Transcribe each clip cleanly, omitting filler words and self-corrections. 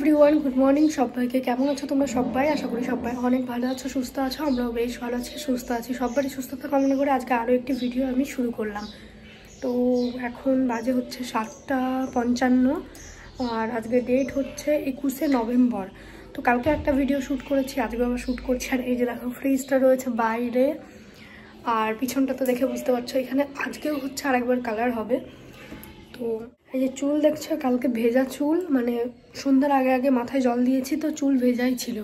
Everyone, good morning সবাইকে। কেমন আছো তোমরা সবাই? আশা করি সবাই অনেক ভালো আছো, সুস্থ আছো। আমরাও বেশ ভালো আছি, সুস্থ আছি। সবারই সুস্থতা কামনা করে আজকে আরও একটি ভিডিও আমি শুরু করলাম। তো এখন বাজে হচ্ছে 7:55 আর আজকে ডেট হচ্ছে 21শে নভেম্বর। তো কালকে একটা ভিডিও শ্যুট করেছি, আজকে আবার শ্যুট করছি। আর এই যে দেখো ফ্রিজটা রয়েছে বাইরে, আর পিছনটা তো দেখে বুঝতে পারছো। এখানে আজকেও হচ্ছে আরেকবার কালার হবে। তো এই যে চুল দেখছো, কালকে ভেজা চুল, মানে সন্ধ্যার আগে আগে মাথায় জল দিয়েছি, তো চুল ভেজাই ছিল,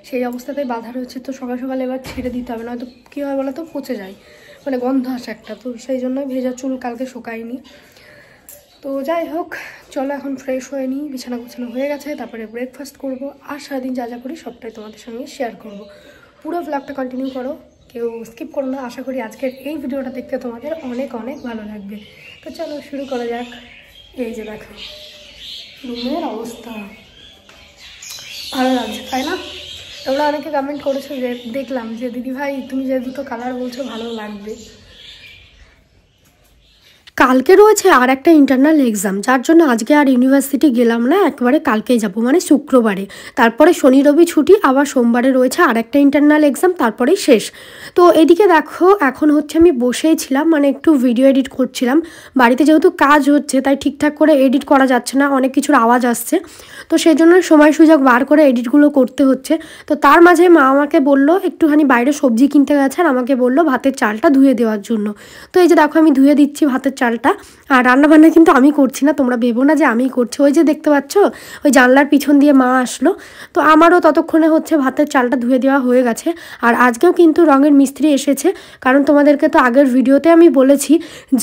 সেই অবস্থাতেই বাঁধা রয়েছে। তো সকাল সকাল এবার ছেড়ে দিতে হবে, নয়তো কী হয় বলো তো, পচে যায়, মানে গন্ধ আসে একটা। তো সেই জন্যই ভেজা চুল কালকে শুকায়নি। তো যাই হোক, চলো এখন ফ্রেশ হয়ে নিই। বিছানা গুছানো হয়ে গেছে, তারপরে ব্রেকফাস্ট করব, আর সারাদিন যা যা করি সবটাই তোমাদের সঙ্গে শেয়ার করব। পুরো ব্লগটা কন্টিনিউ করো, কেউ স্কিপ করো না। আশা করি আজকের এই ভিডিওটা দেখতে তোমাদের অনেক অনেক ভালো লাগবে। তো চলো শুরু করা যাক। এই যে দেখো রুমের অবস্থা, ভালো লাগছে তাই না? তোমরা অনেকে কমেন্ট করেছো, যে দেখলাম যে দিদি ভাই তুমি যে দুটো কালার বলছো ভালো লাগবে। কালকে রয়েছে আর একটা ইন্টারনাল এক্সাম, যার জন্য আজকে আর ইউনিভার্সিটি গেলাম না, একেবারে কালকেই যাব, মানে শুক্রবারে। তারপরে শনি রবি ছুটি, আবার সোমবারে রয়েছে আর একটা ইন্টারনাল এক্সাম, তারপরেই শেষ। তো এদিকে দেখো এখন হচ্ছে আমি বসেই ছিলাম, মানে একটু ভিডিও এডিট করছিলাম। বাড়িতে যেহেতু কাজ হচ্ছে তাই ঠিকঠাক করে এডিট করা যাচ্ছে না, অনেক কিছুর আওয়াজ আসছে। তো সেই জন্য সময় সুযোগ বার করে এডিটগুলো করতে হচ্ছে। তো তার মাঝে মা আমাকে বললো একটুখানি বাইরে সবজি কিনতে গেছে, আর আমাকে বললো ভাতের চালটা ধুয়ে দেওয়ার জন্য। তো এই যে দেখো আমি ধুয়ে দিচ্ছি ভাতের চালটা। আর রান্নাবান্না কিন্তু আমি করছি না, তোমরা ভেবো না যে আমি করছি। ওই যে দেখতে পাচ্ছ ওই জানলার পিছন দিয়ে মা আসলো, তো আমারও ততক্ষণে হচ্ছে ভাতের চালটা ধুয়ে দেওয়া হয়ে গেছে। আর আজকেও কিন্তু রঙের মিস্ত্রি এসেছে, কারণ তোমাদেরকে তো আগের ভিডিওতে আমি বলেছি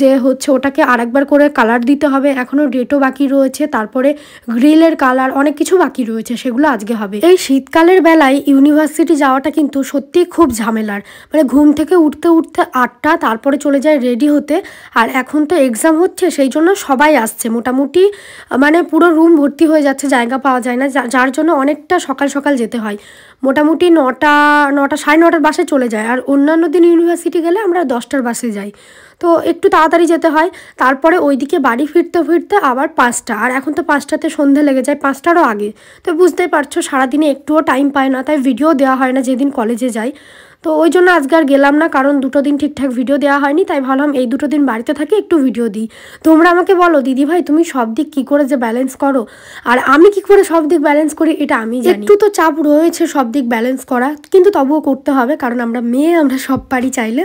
যে হচ্ছে ওটাকে আরেকবার করে কালার দিতে হবে, এখনও ডেটও বাকি রয়েছে, তারপরে গ্রিলের কালার অনেক কিছু বাকি রয়েছে, সেগুলো আজকে হবে। এই শীতকালের বেলায় ইউনিভার্সিটি যাওয়াটা কিন্তু সত্যিই খুব ঝামেলার, মানে ঘুম থেকে উঠতে উঠতে 8টা, তারপরে চলে যায় রেডি হতে। আর এখন তো এক্সাম হচ্ছে, সেই জন্য সবাই আসছে মোটামুটি, মানে পুরো রুম ভর্তি হয়ে যাচ্ছে, জায়গা পাওয়া যায় না, যার জন্য অনেকটা সকাল সকাল যেতে হয়। মোটামুটি 9টা 9:30 বাসে চলে যায়। আর অন্যান্য দিন ইউনিভার্সিটি গেলে আমরা 10টার বাসে যাই, তো একটু তাড়াতাড়ি যেতে হয়। তারপরে ওইদিকে বাড়ি ফিরতে ফিরতে আবার 5টা, আর এখন তো 5টাতে সন্ধে লেগে যায়, 5টারও আগে। তো বুঝতেই পারছো সারাদিনে একটুও টাইম পায় না, তাই ভিডিও দেওয়া হয় না যেদিন কলেজে যাই। তো ওই জন্য আজকে আর গেলাম না, কারণ দুটো দিন ঠিকঠাক ভিডিও দেওয়া হয়নি, তাই ভাবলাম এই দুটো দিন বাড়িতে থাকি, একটু ভিডিও দিই। তোমরা আমাকে বলো দিদি ভাই তুমি সব দিক কী করে যে ব্যালেন্স করো, আর আমি কি করে সব দিক ব্যালেন্স করি এটা আমি জানি। একটু তো চাপ রয়েছে সব দিক ব্যালেন্স করা, কিন্তু তবুও করতে হবে, কারণ আমরা মেয়ে, আমরা সব পারি চাইলে।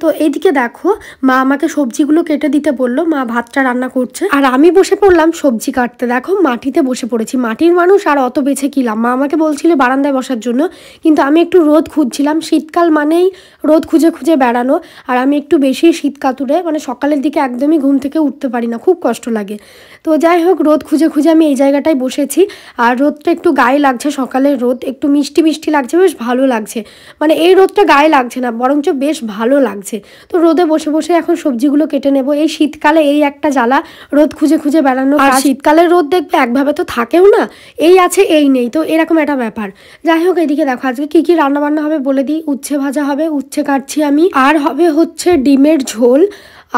তো এইদিকে দেখো মা আমাকে সবজিগুলো কেটে দিতে বললো, মা ভাতটা রান্না করছে, আর আমি বসে পড়লাম সবজি কাটতে। দেখো মাটিতে বসে পড়েছি, মাটির মানুষ আর অত বেছে কিলাম। মা আমাকে বলছিল বারান্দায় বসার জন্য, কিন্তু আমি একটু রোদ খুঁজছিলাম, শীতকাল মানেই রোদ খুঁজে খুঁজে বেড়ানো। আর আমি একটু বেশি শীত কাতুরে, মানে সকালের দিকে একদমই ঘুম থেকে উঠতে পারি না, খুব কষ্ট লাগে। তো যাই হোক রোদ খুঁজে খুঁজে আমি এই জায়গাটায় বসেছি। আর রোদটা একটু গায়ে লাগছে, সকালের রোদ একটু মিষ্টি মিষ্টি লাগছে, বেশ ভালো লাগছে। মানে এই রোদটা গায়ে লাগছে না, বরঞ্চ বেশ ভালো লাগছে। তো রোদে বসে বসে এখন সবজিগুলো কেটে নেব। এই শীতকালে এই একটা জ্বালা, রোদ খুঁজে খুঁজে বেড়ানো। আর শীতকালের রোদ দেখবে একভাবে তো থাকেও না, এই আছে এই নেই, তো এরকম একটা ব্যাপার। যাই হোক এদিকে দেখো আজকে কি কি রান্না বান্না হবে বলে দিই। উচ্ছে ভাজা হবে, উচ্ছে কাটছি আমি, আর হবে হচ্ছে ডিমের ঝোল,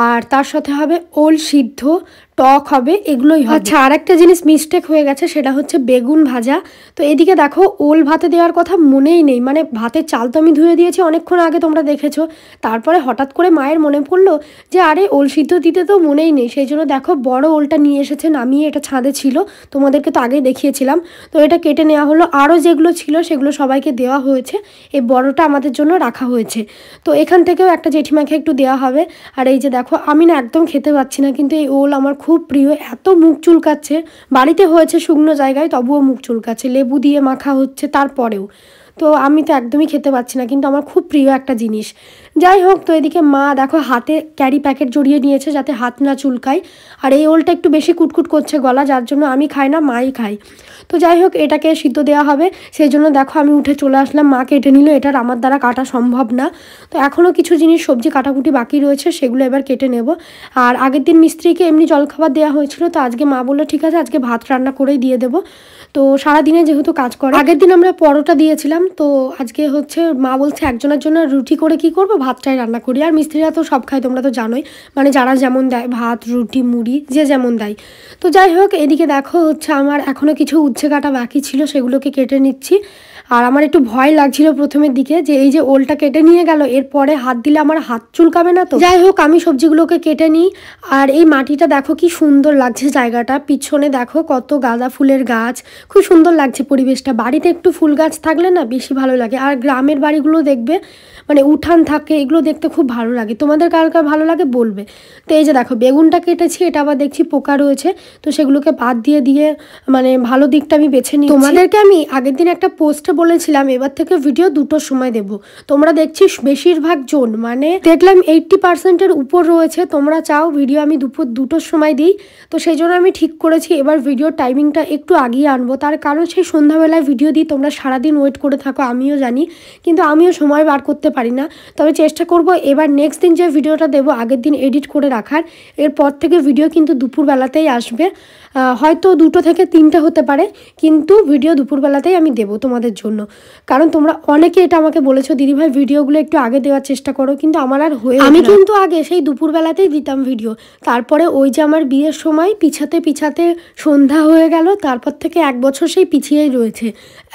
আর তার সাথে হবে ওল সিদ্ধ, টক হবে, এগুলোই হবে। আচ্ছা আর একটা জিনিস মিস্টেক হয়ে গেছে, সেটা হচ্ছে বেগুন ভাজা। তো এদিকে দেখো ওল ভাতে দেওয়ার কথা মনেই নেই, মানে ভাতের চাল তো আমি ধুয়ে দিয়েছি অনেকক্ষণ আগে, তোমরা দেখেছো। তারপরে হঠাৎ করে মায়ের মনে পড়লো যে আরে ওল সিদ্ধ দিতে তো মনেই নেই, সেই জন্য দেখো বড় ওলটা নিয়ে এসেছে নামিয়ে, এটা ছাদে ছিল, তোমাদেরকে তো আগেই দেখিয়েছিলাম। তো এটা কেটে নেওয়া হলো, আরও যেগুলো ছিল সেগুলো সবাইকে দেওয়া হয়েছে, এই বড়টা আমাদের জন্য রাখা হয়েছে। তো এখান থেকেও একটা জেঠিমাকে একটু দেওয়া হবে। আর এই যে দেখো আমি না একদম খেতে পাচ্ছি না, কিন্তু এই ওল আমার খুব প্রিয়, এত মুখ চুলকাচ্ছে। বাড়িতে হয়েছে শুকনো জায়গায়, তবুও মুখ চুলকাচ্ছে, লেবু দিয়ে মাখা হচ্ছে তারপরেও। তো আমি তো একদমই খেতে পাচ্ছি না, কিন্তু আমার খুব প্রিয় একটা জিনিস। যাই হোক, তো এদিকে মা দেখো হাতে ক্যারি প্যাকেট জড়িয়ে নিয়েছে যাতে হাত না চুলকায়। আর এই ওলটা একটু বেশি কুটকুট করছে গলা, যার জন্য আমি খাই না, মাই খাই। তো যাই হোক এটাকে সিদ্ধ দেওয়া হবে, সেই জন্য দেখো আমি উঠে চলে আসলাম, মা কেটে নিল, এটার আমার দ্বারা কাটা সম্ভব না। তো এখনও কিছু জিনিস সবজি কাটাকুটি বাকি রয়েছে, সেগুলো এবার কেটে নেব। আর আগের দিন মিস্ত্রিকে এমনি জলখাবার দেওয়া হয়েছিল, তো আজকে মা বললো ঠিক আছে আজকে ভাত রান্না করেই দিয়ে দেবো। তো সারাদিনে যেহেতু কাজ করে, আগের দিন আমরা পরোটা দিয়েছিলাম, তো আজকে হচ্ছে মা বলছে একজনের জন্য রুটি করে কি করব, ভাতটাই রান্না করি। আর মিস্ত্রিরা তো সব খায়, তোমরা তো জানোই, মানে যারা যেমন দেয়, ভাত, রুটি, মুড়ি, যে যেমন দেয়। তো যাই হোক, এদিকে দেখো হচ্ছে আমার এখনও কিছু উচ্ছে কাটা বাকি ছিল, সেগুলোকে কেটে নিচ্ছি। আর আমার একটু ভয় লাগছিল প্রথমের দিকে যে এই যে ওলটা কেটে নিয়ে গেল, এরপরে হাত দিলে আমার হাত চুলকাবে না তো। যাই হোক, আমি সবজিগুলোকে কেটে নিই। আর এই মাটিটা দেখো কি সুন্দর লাগছে জায়গাটা, পিছনে দেখো কত গাঁদা ফুলের গাছ, খুব সুন্দর লাগছে পরিবেশটা। বাড়িতে একটু ফুল গাছ থাকলে না বেশি ভালো লাগে। আর গ্রামের বাড়িগুলো দেখবে মানে উঠান থাকে, এগুলো দেখতে খুব ভালো লাগে। তোমাদের কার কার ভালো লাগে বলবে। তো এই যে দেখো বেগুনটা কেটেছি, এটা আবার দেখছি পোকা রয়েছে, তো সেগুলোকে বাদ দিয়ে দিয়ে মানে ভালো দিকটা আমি বেছে নিই। তোমাদেরকে আমি আগের দিন একটা পোস্টে বলেছিলাম এবার থেকে ভিডিও 2টোর সময় দেব। তোমরা দেখছি বেশিরভাগ জন মানে দেখলাম 80%-এর উপর রয়েছে তোমরা চাও ভিডিও আমি দুপুর 2টোর সময় দিই। তো সেই জন্য আমি ঠিক করেছি এবার ভিডিওর টাইমিংটা একটু আগিয়ে আনবো। তার কারণ সেই সন্ধ্যাবেলায় ভিডিও দিই, তোমরা সারাদিন ওয়েট করে থাকো, আমিও জানি, কিন্তু আমিও সময় বার করতে পারি না। তবে চেষ্টা করব এবার নেক্সট দিন যে ভিডিওটা দেবো আগের দিন এডিট করে রাখার। এরপর থেকে ভিডিও কিন্তু দুপুরবেলাতেই আসবে, হয়তো 2টো থেকে 3টে হতে পারে, কিন্তু ভিডিও দুপুরবেলাতেই আমি দেবো তোমাদের জন্য। কারণ তোমরা অনেকে এটা আমাকে বলেছো দিদিভাই ভিডিওগুলো একটু আগে দেওয়ার চেষ্টা করো, কিন্তু আমার আর হয়ে আমি কিন্তু আগে সেই দুপুরবেলাতেই দিতাম ভিডিও। তারপরে ওই যে আমার বিয়ের সময় পিছাতে পিছাতে সন্ধ্যা হয়ে গেল, তারপর থেকে 1 বছর সেই পিছিয়েই রয়েছে,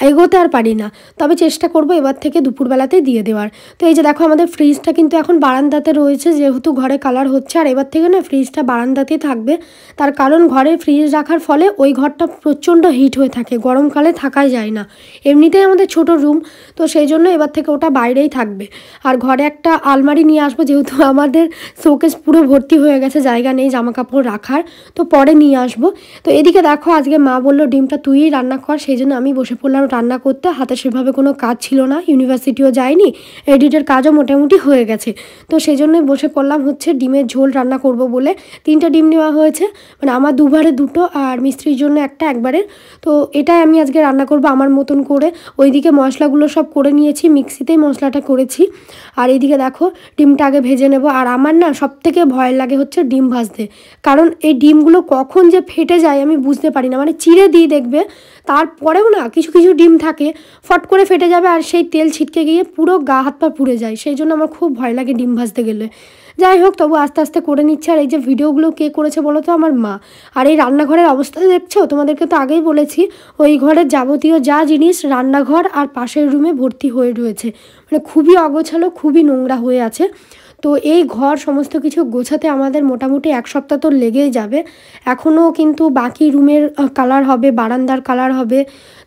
এগোতে আর পারি না। তবে চেষ্টা করব এবার থেকে দুপুরবেলাতেই দিয়ে দেওয়ার। তো এই যে দেখো আমাদের ফ্রিজটা কিন্তু এখন বারান্দাতে রয়েছে, যেহেতু ঘরে কালার হচ্ছে। আর এবার থেকে না ফ্রিজটা বারান্দাতেই থাকবে, তার কারণ ঘরে ফ্রিজ রাখার ফলে ওই ঘরটা প্রচণ্ড হিট হয়ে থাকে, গরমকালে থাকাই যায় না। এমনিতেই আমাদের ছোট রুম, তো সেই জন্য এবার থেকে ওটা বাইরেই থাকবে। আর ঘরে একটা আলমারি নিয়ে আসবো, যেহেতু আমাদের শোকেস পুরো ভর্তি হয়ে গেছে, জায়গা নেই জামা কাপড় রাখার, তো পরে নিয়ে আসবো। তো এদিকে দেখো আজকে মা বললো ডিমটা তুইই রান্না কর, সেই জন্য আমি বসে পড়লাম রান্না করতে। হাতে সেভাবে কোনো কাজ ছিল না, ইউনিভার্সিটিও যায়নি, এডিটের কাজও মোটামুটি হয়ে গেছে, তো সেই জন্যই বসে পড়লাম হচ্ছে ডিমের ঝোল রান্না করব বলে। 3টে ডিম নেওয়া হয়েছে, মানে আমার দুবারে 2টো আর মিস্ত্রির জন্য একটা একবারে। তো এটাই আমি আজকে রান্না করব আমার মতন করে। ওইদিকে মশলাগুলো সব করে নিয়েছি, মিক্সিতেই মশলাটা করেছি। আর এইদিকে দেখো ডিমটা আগে ভেজে নেব। আর আমার না সবথেকে ভয় লাগে হচ্ছে ডিম ভাজতে, কারণ এই ডিমগুলো কখন যে ফেটে যায় আমি বুঝতে পারি না। মানে চিড়ে দিই দেখবে, তারপরেও না কিছু কিছু ডিম থাকে ফট করে ফেটে যাবে, আর সেই তেল ছিটকে গিয়ে পুরো গা হাত পা পুড়ে যায়। সেই জন্য আমার খুব ভয় লাগে ডিম ভাজতে গেলে। যাই হোক, তবু আস্তে আস্তে করে নিচ্ছে। আর এই যে ভিডিওগুলো কে করেছে বলো তো, আমার মা। আর এই রান্নাঘরের অবস্থা দেখছো, তোমাদেরকে তো আগেই বলেছি ওই ঘরের যাবতীয় যা জিনিস রান্নাঘর আর পাশের রুমে ভর্তি হয়ে রয়েছে, মানে খুবই অগোছালো, খুবই নোংরা হয়ে আছে। তো এই ঘর সমস্ত কিছু গোছাতে আমাদের মোটামুটি 1 সপ্তাহ তো লেগেই যাবে। এখনও কিন্তু বাকি রুমের কালার হবে, বারান্দার কালার হবে,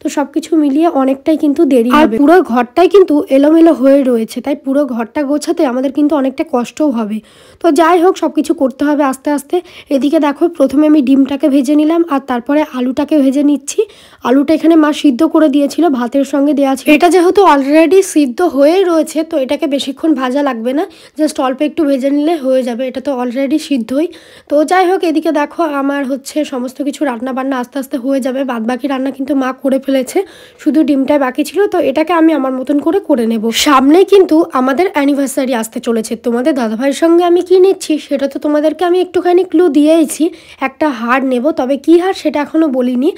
তো সব কিছু মিলিয়ে অনেকটাই কিন্তু দেরি হবে। পুরো ঘরটাই কিন্তু এলোমেলো হয়ে রয়েছে, তাই পুরো ঘরটা গোছাতে আমাদের কিন্তু অনেকটা কষ্টও হবে। তো যাই হোক, সব কিছু করতে হবে আস্তে আস্তে। এদিকে দেখো প্রথমে আমি ডিমটাকে ভেজে নিলাম, আর তারপরে আলুটাকে ভেজে নিচ্ছি। আলুটা এখানে মা সিদ্ধ করে দিয়েছিল, ভাতের সঙ্গে দেওয়া ছিল। এটা যেহেতু অলরেডি সিদ্ধ হয়েই রয়েছে, তো এটাকে বেশিক্ষণ ভাজা লাগবে না, জাস্ট অল্প একটু ভেজে নিলে হয়ে যাবে, এটা তো অলরেডি সিদ্ধই। তো যাই হোক, এদিকে দেখো আমার হচ্ছে সমস্ত কিছু রান্না বান্না আস্তে আস্তে হয়ে যাবে। বাদবাকি রান্না কিন্তু মা করে ফেলেছে, শুধু ডিমটাই বাকি ছিল। তো এটাকে আমি আমার মতন করে নেব। সামনে কিন্তু আমাদের অ্যানিভার্সারি আসতে চলেছে। তোমাদের দাদাভাইয়ের সঙ্গে আমি কি নিচ্ছি সেটা তো তোমাদেরকে আমি একটুখানি ক্লু দিয়েইছি, একটা হার নেব, তবে কি হার সেটা এখনও বলিনি।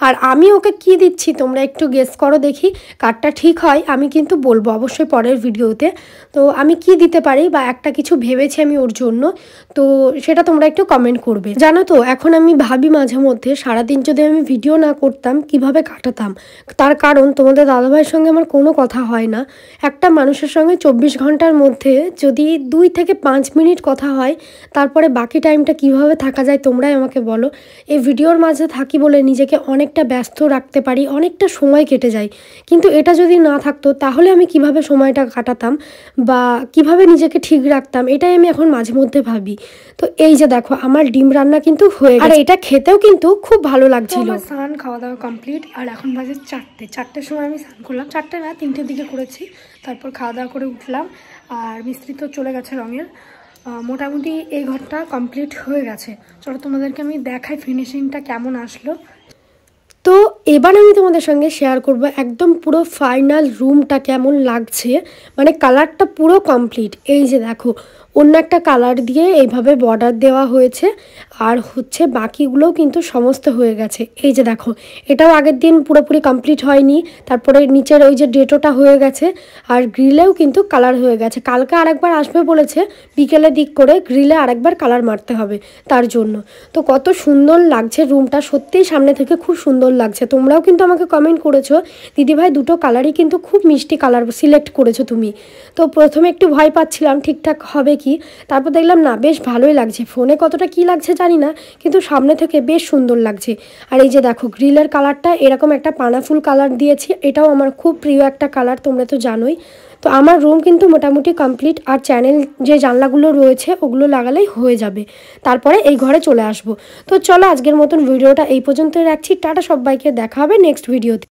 আর আমি ওকে কি দিচ্ছি তোমরা একটু গেস করো দেখি, কারটা ঠিক হয় আমি কিন্তু বলবো অবশ্যই পরের ভিডিওতে। তো আমি কি দিতে পারি বা একটা কিছু ভেবেছি আমি ওর জন্য, তো সেটা তোমরা একটু কমেন্ট করবে। জানো তো এখন আমি ভাবি মাঝে মধ্যে সারাদিন যদি আমি ভিডিও না করতাম কিভাবে কাটাতাম। তার কারণ তোমাদের দাদাভাইয়ের সঙ্গে আমার কোনো কথা হয় না। একটা মানুষের সঙ্গে 24 ঘন্টার মধ্যে যদি 2 থেকে 5 মিনিট কথা হয়, তারপরে বাকি টাইমটা কিভাবে থাকা যায় তোমরাই আমাকে বলো। এই ভিডিওর মাঝে থাকি বলে নিজেকে অনেকটা ব্যস্ত রাখতে পারি, অনেকটা সময় কেটে যায়, কিন্তু এটা যদি না থাকতো তাহলে আমি কিভাবে সময়টা কাটাতাম বা কিভাবে নিজেকে ঠিক রাখতাম, এটাই আমি এখন মাঝে মধ্যে ভাবি। তো এই যে দেখো আমার ডিম রান্না কিন্তু হয়ে গেছে, আর এটা খেতেও কিন্তু খুব ভালো লাগছিল। স্নান খাওয়া দাওয়া কমপ্লিট, আর এখন বাজে 4টের সময় আমি স্নান করলাম, 4টে না 3টের দিকে করেছি। তারপর খাওয়া দাওয়া করে উঠলাম, আর মিস্ত্রি তো চলে গেছে রঙের। মোটামুটি এই ঘরটা কমপ্লিট হয়ে গেছে। চলো তোমাদেরকে আমি দেখাই ফিনিশিংটা কেমন আসলো। তো এবার আমি তোমাদের সঙ্গে শেয়ার করব একদম পুরো ফাইনাল রুমটা কেমন লাগছে, মানে কালারটা পুরো কমপ্লিট। এই যে দেখো অন্য একটা কালার দিয়ে এইভাবে বর্ডার দেওয়া হয়েছে, আর হচ্ছে বাকিগুলোও কিন্তু সমস্ত হয়ে গেছে। এই যে দেখো, এটাও আগের দিন পুরোপুরি কমপ্লিট হয়নি, তারপরে নিচের ওই যে ডেটোটা হয়ে গেছে, আর গ্রিলেও কিন্তু কালার হয়ে গেছে। কালকে আরেকবার আসবে বলেছে, বিকেলের দিক করে গ্রিলে আরেকবার কালার মারতে হবে তার জন্য। তো কত সুন্দর লাগছে রুমটা, সত্যিই সামনে থেকে খুব সুন্দর লাগছে। তোমরাও কিন্তু আমাকে কমেন্ট করেছো দিদিভাই দুটো কালারই কিন্তু খুব মিষ্টি কালার সিলেক্ট করেছো তুমি। তো প্রথমে একটু ভয় পাচ্ছিলাম ঠিকঠাক হবে কি, তারপর দেখলাম না বেশ ভালোই লাগছে। ফোনে কতটা কি লাগছে জানি না, কিন্তু সামনে থেকে বেশ সুন্দর লাগছে। আর এই যে দেখো গ্রিলের কালারটা এরকম একটা পানাফুল কালার দিয়েছি, এটাও আমার খুব প্রিয় একটা কালার, তোমরা তো জানোই। তো আমার রুম কিন্তু মোটামুটি কমপ্লিট, আর চ্যানেল যে জানলাগুলো রয়েছে ওগুলো লাগালেই হয়ে যাবে। তারপরে এই ঘরে চলে আসবো। তো চলো আজকের মতন ভিডিওটা এই পর্যন্তই রাখছি। টাটা সবাইকে, দেখা হবে নেক্সট ভিডিওতে।